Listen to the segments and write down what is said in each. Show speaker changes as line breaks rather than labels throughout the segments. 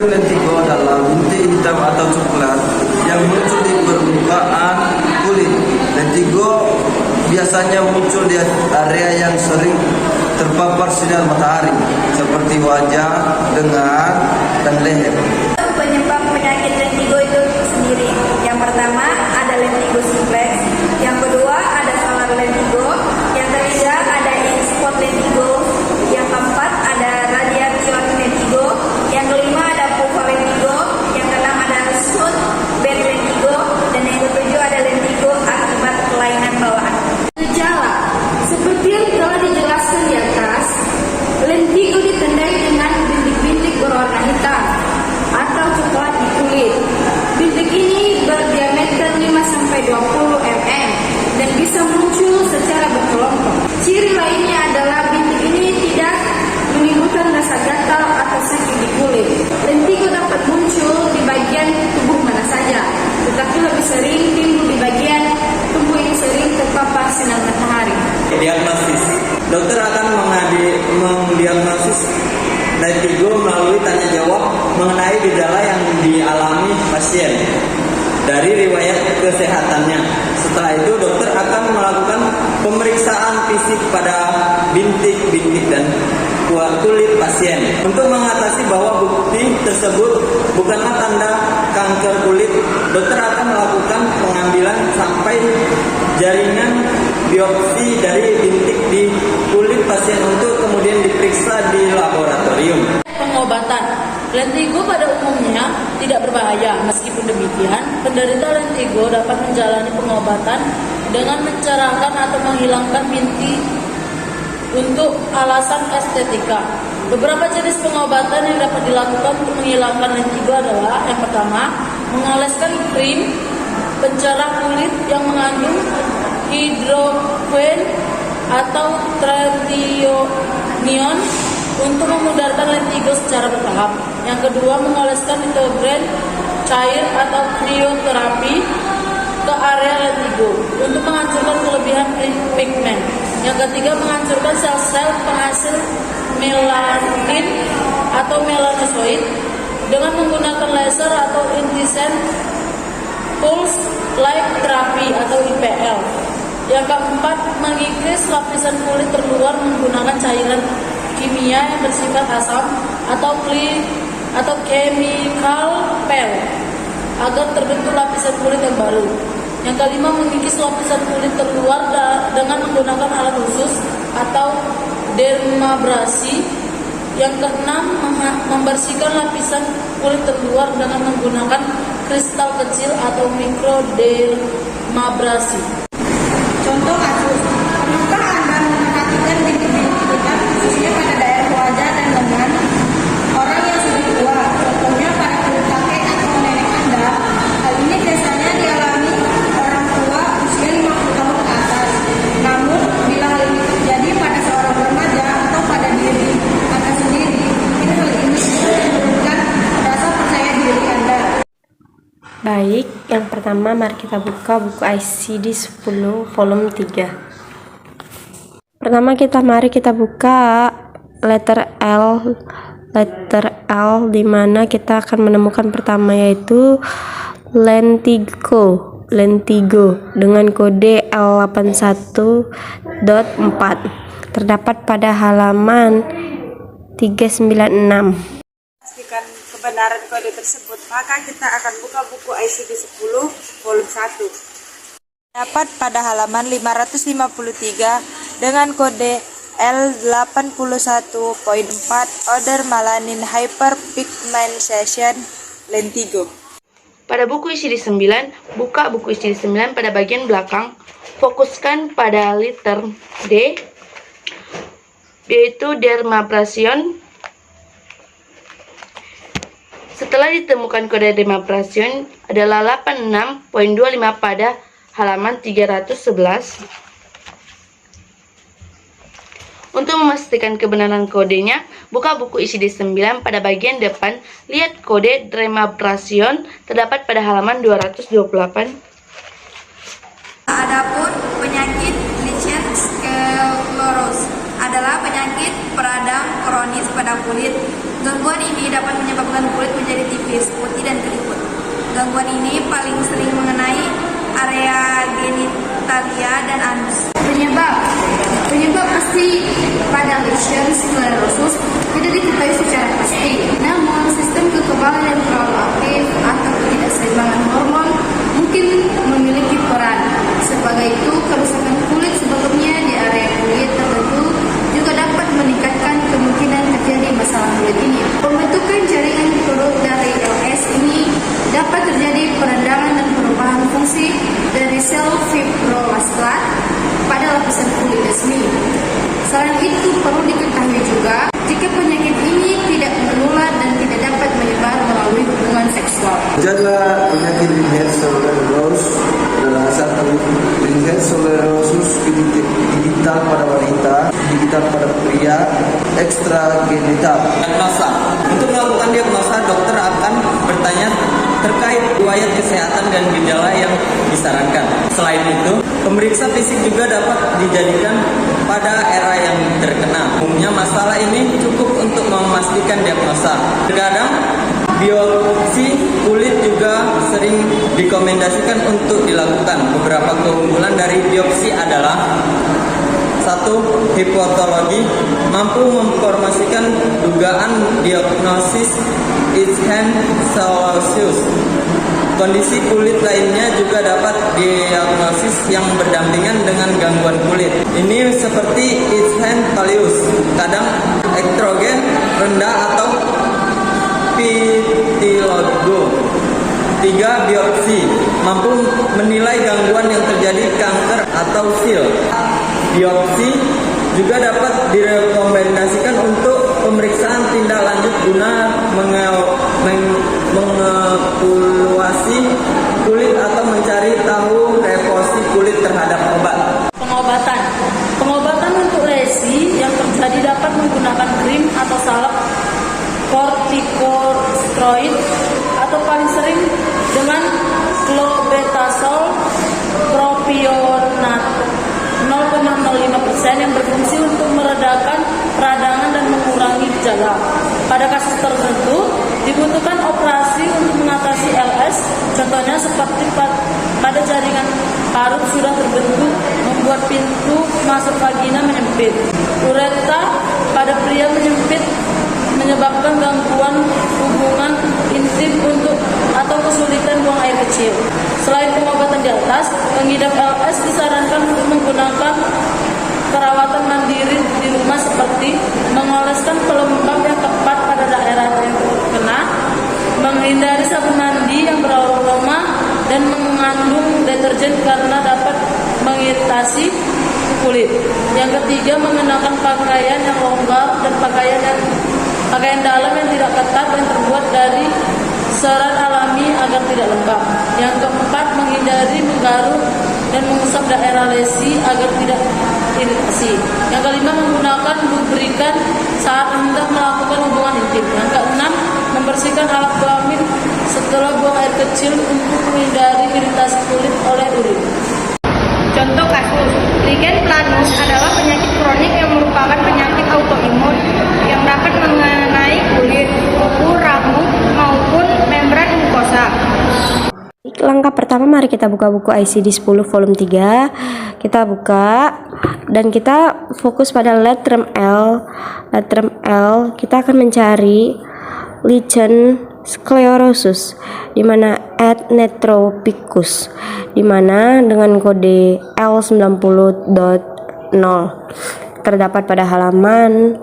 Lentigo adalah bintik hitam atau coklat yang muncul di permukaan kulit. Lentigo biasanya muncul di area yang sering terpapar sinar matahari, seperti wajah, lengan, dan leher.
Penyebab penyakit lentigo itu sendiri. Yang pertama ada lentigo simplex, yang kedua ada solar lentigo, yang ketiga ada in-spot lentigo, yang keempat ada radiation lentigo, yang kelima ada pulva lentigo, yang keenam ada shoot band lentigo, dan yang ketujuh ada lentigo akibat kelainan bawaan.
Gejala seperti yang telah dijelaskan di atas, lentigo ditandai dengan bintik-bintik berwarna hitam atau coklat di kulit. Bintik ini berdiameter 5-20 mm dan bisa muncul secara berkelompok. Ciri lainnya adalah bintik ini tidak menimbulkan rasa gatal atau sakit di kulit. Lentigo dapat muncul di bagian tubuh mana saja, tetapi lebih sering timbul di bagian tubuh yang sering terpapar sinar matahari.
Diagnosis. Dokter akan mendiagnosis lentigo melalui tanya jawab mengenai gejala yang dialami pasien dari riwayat kesehatannya. Setelah itu dokter akan melakukan pemeriksaan fisik pada bintik-bintik dan kulit pasien untuk mengatasi bahwa bukti tersebut bukanlah tanda kanker kulit. Dokter akan melakukan pengambilan sampai jaringan biopsi dari bintik di kulit pasien untuk kemudian diperiksa di laboratorium.
Pengobatan lentigo pada umumnya tidak berbahaya. Meskipun demikian, penderita lentigo dapat menjalani pengobatan dengan mencerahkan atau menghilangkan bintik untuk alasan estetika. Beberapa jenis pengobatan yang dapat dilakukan untuk menghilangkan lentigo adalah: yang pertama, mengoleskan krim pencerah kulit yang mengandung hidrogen atau tretinoin untuk memudarkan lentigo secara bertahap. Yang kedua, mengoleskan nitrogen cair atau krioterapi ke area lentigo untuk menghancurkan kelebihan pigmen. Yang ketiga, menghancurkan sel-sel penghasil melanin atau melanosoid dengan menggunakan laser atau intense pulse light therapy atau IPL. Yang keempat, mengikis lapisan kulit terluar menggunakan cairan kimia yang bersifat asam atau chemical peel agar terbentuk lapisan kulit yang baru. Yang kelima, mengikis lapisan kulit terluar dengan menggunakan alat khusus atau dermabrasi. Yang keenam, membersihkan lapisan kulit terluar dengan menggunakan kristal kecil atau mikrodermabrasi.
Contoh kasus, perlukah Anda memperhatikan bintik-bintik hitam khususnya pada daerah wajah dan lengan orang yang sudah tua, contohnya pada kulit kakek atau nenek Anda? Hal ini biasanya dialami orang tua usia 50 tahun ke atas. Namun, bila hal ini terjadi pada seorang remaja atau pada diri Anda sendiri, mungkin hal ini bisa menurunkan rasa percaya diri Anda.
Baik, yang pertama mari kita buka buku ICD-10 volume 3. Pertama mari kita buka letter L di mana kita akan menemukan pertama yaitu lentigo dengan kode L81.4 terdapat pada halaman 396.
Pastikan kebenaran kode tersebut, maka kita akan buka buku ICD-10 volume 1. Dapat pada halaman 553 dengan kode L81.4 Order Melanin Hyperpigmentation Lentigo.
Pada buku ICD-9, buka buku ICD-9 pada bagian belakang, fokuskan pada liter D, yaitu dermabrasion. Setelah ditemukan kode dermabrasion adalah 86.25 pada halaman 311.
Untuk memastikan kebenaran kodenya, buka buku ICD-9 pada bagian depan, lihat kode Dermabrasion terdapat pada halaman 228.
Adapun penyakit lichen sclerosus adalah penyakit peradang kronis pada kulit. Gangguan ini dapat menyebabkan kulit menjadi tipis, putih, dan keriput. Gangguan ini paling sering mengenai area genitalia dan anus.
Penyebab pasti pada lichen sclerosus tidak diketahui secara pasti. Namun, sistem kekebalan yang terlalu aktif atau ketidakseimbangan hormon mungkin memiliki peran. Sebagai itu, kerusakan kulit sebelumnya di area kulit tertentu juga dapat meningkatkan kemungkinan terjadi masalah kulit ini. Pembentukan jaringan turut dari LS ini dapat terjadi perendaman dan perubahan fungsi dari sel fibrovaskula pada lapisan kulit resmi. Selain itu, perlu diketahui juga jika penyakit ini tidak menular dan tidak dapat menyebar melalui hubungan seksual.
Gejala penyakit lichen sclerosus adalah satu, lichen sclerosus digital pada wanita, digital pada pria, ekstragenital.
Diagnosa. Untuk melakukan diagnosa, dokter akan bertanya terkait riwayat kesehatan dan gejala yang disarankan. Selain itu, pemeriksa fisik juga dapat dijadikan pada era yang terkena. Umumnya masalah ini cukup untuk memastikan diagnosa. Terkadang biopsi kulit juga sering direkomendasikan untuk dilakukan. Beberapa keunggulan dari biopsi adalah: 1. Hipotologi mampu memformasikan dugaan diagnosis lichen sclerosus. Kondisi kulit lainnya juga dapat diagnosis yang berdampingan dengan gangguan kulit. Ini seperti lichen palus, kadang estrogen rendah atau vitiligo. 3. Biopsi mampu menilai gangguan yang terjadi kanker atau sil. Biopsi juga dapat direkomendasikan untuk pemeriksaan tindak lanjut guna mengevaluasi kulit atau mencari tahu reaksi kulit terhadap obat.
Pengobatan untuk lesi yang terjadi dapat menggunakan krim atau salep kortikosteroid atau paling sering dengan clobetasol propionat 0,05% yang berfungsi untuk meredakan peradangan dan mengurangi gejala. Pada kasus tertentu dibutuhkan operasi untuk mengatasi LS, contohnya seperti pada jaringan parut sudah terbentuk membuat pintu masuk vagina menyempit. Ureta pada pria menyempit menyebabkan gangguan hubungan intim atau kesulitan buang air kecil. Selain pengobatan di atas, pengidap LS disarankan untuk menggunakan perawatan mandiri di rumah seperti mengoleskan pelembab yang tepat pada daerah yang terkena, menghindari sabun mandi yang beraroma dan mengandung deterjen karena dapat mengiritasi kulit. Yang ketiga, mengenakan pakaian yang longgar dan pakaian dalam yang tidak ketat dan terbuat dari serat alami agar tidak lembab. Yang keempat, menghindari menggaruk dan mengusap daerah lesi agar tidak iritasi. Yang kelima, menggunakan lubrikan saat hendak melakukan hubungan intim. Yang keenam, membersihkan alat kelamin setelah buang air kecil untuk menghindari iritasi kulit oleh urin.
Contoh kasus, lichen planus adalah penyakit kronik yang merupakan penyakit autoimun yang dapat mengenai kulit, kuku, rambut, maupun membran mukosa.
Langkah pertama, mari kita buka buku ICD-10 volume 3. Kita buka dan kita fokus pada letter L. Letter L, kita akan mencari lichen sclerosus, di mana nephropicus, di mana dengan kode L90.0 terdapat pada halaman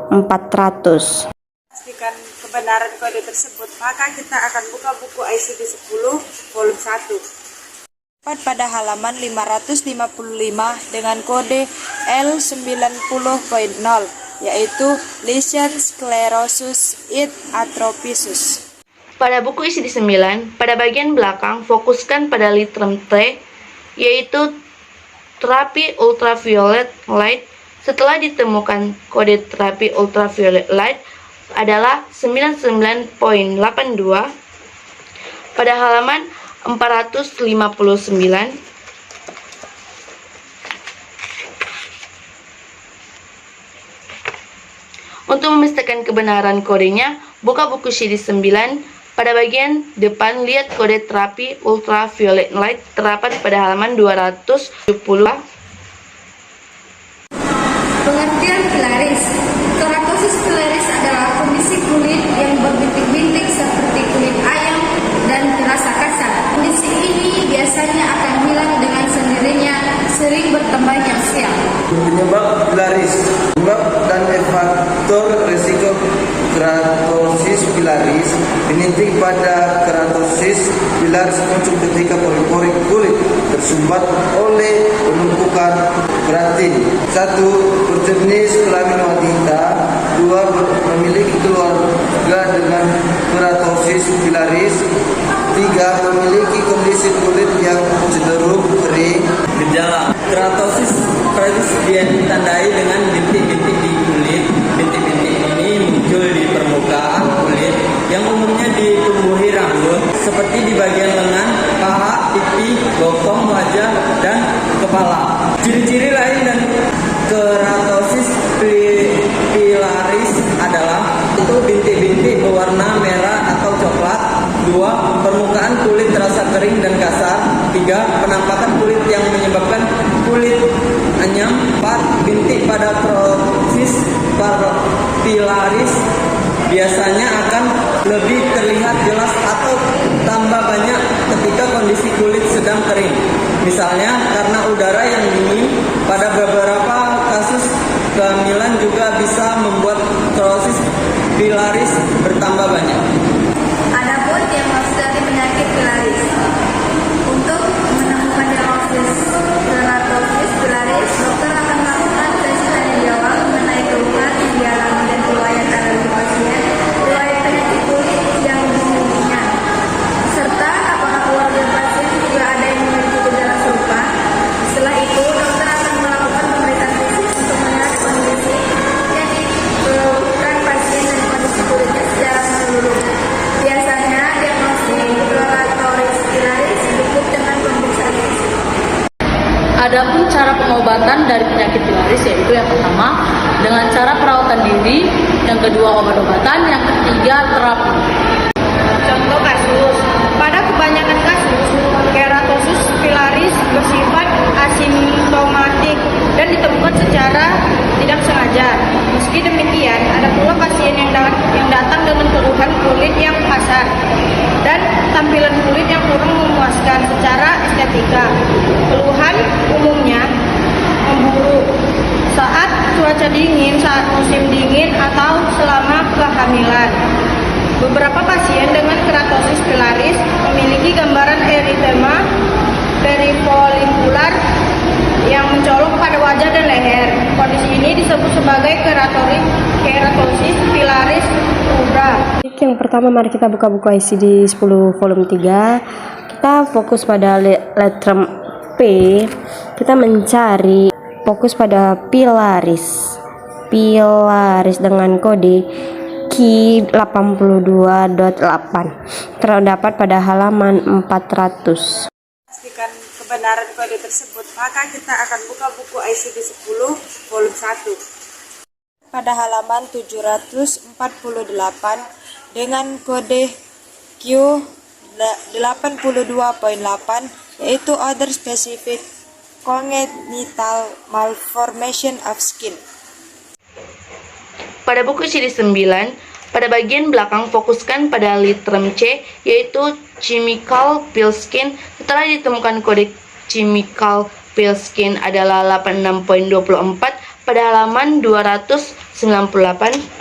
400.
Pastikan kebenaran kode tersebut, maka kita akan buka buku ICD-10 volume 1. Tepat pada halaman 555 dengan kode L90.0, yaitu lichen sclerosus it atrophisus.
Pada buku ICD-9, pada bagian belakang fokuskan pada literum T, yaitu terapi ultraviolet light setelah ditemukan kode terapi ultraviolet light adalah 99.82 pada halaman 459. Untuk memastikan kebenaran kodenya, buka buku CD 9. Pada bagian depan, lihat kode terapi ultraviolet light terdapat pada halaman 270.
Pengertian pilaris. Keratosis pilaris adalah kondisi kulit yang berbintik-bintik seperti kulit ayam dan terasa kasar. Kondisi ini biasanya akan hilang dengan sendirinya sering bertambahnya sel.
Penyebab pilaris. Penyebab dan faktor risiko keratosis pilaris. Penyintik pada keratosis pilaris muncul ketika pori-pori kulit tersumbat oleh penumpukan keratin. 1. Berjenis kelamin wanita. 2. Memiliki keluarga dengan keratosis pilaris. 3. Memiliki kondisi kulit yang cenderung kering.
Gejala keratosis dia ditandai dengan bintik-bintik di kulit. Bintik-bintik ini muncul di permukaan kulit yang umumnya ditumbuhi rambut seperti di bagian lengan, paha, pipi, bokong, wajah, dan kepala. Ciri-ciri lain dan keratosis pilaris adalah itu bintik-bintik berwarna merah atau coklat. 2. Permukaan kulit terasa kering dan kasar. 3. Penampakan kulit yang menyebabkan kulit anyam. 4. Bintik pada keratosis pilaris biasanya akan lebih terlihat jelas atau tambah banyak ketika kondisi kulit sedang kering. Misalnya karena udara yang dingin. Pada beberapa kasus kehamilan juga bisa membuat keratosis pilaris bertambah banyak.
Adapun diagnosis dari penyakit pilaris. Untuk menemukan diagnosis keratosis pilaris, dokter akan melakukan tes tanya jawab mengenai keluhan yang dialami dan riwayat alami pasien, riwayat penyakit kulit yang dimilikinya, serta apakah keluarga pasien juga ada yang memiliki gejala serupa. Setelah itu, dokter akan melakukan pemeriksaan fisik untuk melihat kondisi yang dikeluhkan pasien dan kondisi kulitnya secara menyeluruh. Biasanya diagnosis keratosis pilaris cukup dengan pemeriksaan fisik.
Adapun cara pengobatan dari penyakit pilaris yaitu yang pertama dengan cara perawatan diri, yang kedua obat-obatan, yang ketiga terapi.
Contoh kasus, pada kebanyakan kasus, keratosis pilaris bersifat asimptomatik dan ditemukan secara tidak sengaja. Meski demikian, ada pula pasien yang datang dengan keluhan kulit yang kasar dan tampilan kulit yang kurang memuaskan secara estetika. Keluhan umumnya memburuk saat cuaca dingin, saat musim dingin, atau selama kehamilan. Beberapa pasien dengan keratosis pilaris memiliki gambaran eritema perifolikular yang mencolok pada wajah dan leher. Kondisi ini disebut sebagai keratosis pilaris rubra.
Yang pertama, mari kita buka buku ICD 10 volume 3. Kita fokus pada letterm P. Kita mencari fokus pada pilaris. Pilaris dengan kode Q82.8 terdapat pada halaman 400.
Pastikan kebenaran kode tersebut, maka kita akan buka buku ICD 10 volume 1 pada halaman 748 dengan kode Q82.8, yaitu Other Specific Congenital Malformation of Skin.
Pada buku CD 9, pada bagian belakang fokuskan pada letterm C, yaitu chemical pale skin. Setelah ditemukan kode chemical pale skin adalah 86.24 pada halaman 298.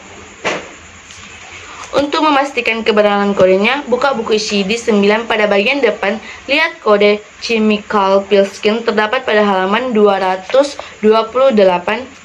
Untuk memastikan kebenaran kodenya, buka buku CD 9 pada bagian depan, lihat kode chemical pale skin terdapat pada halaman 228.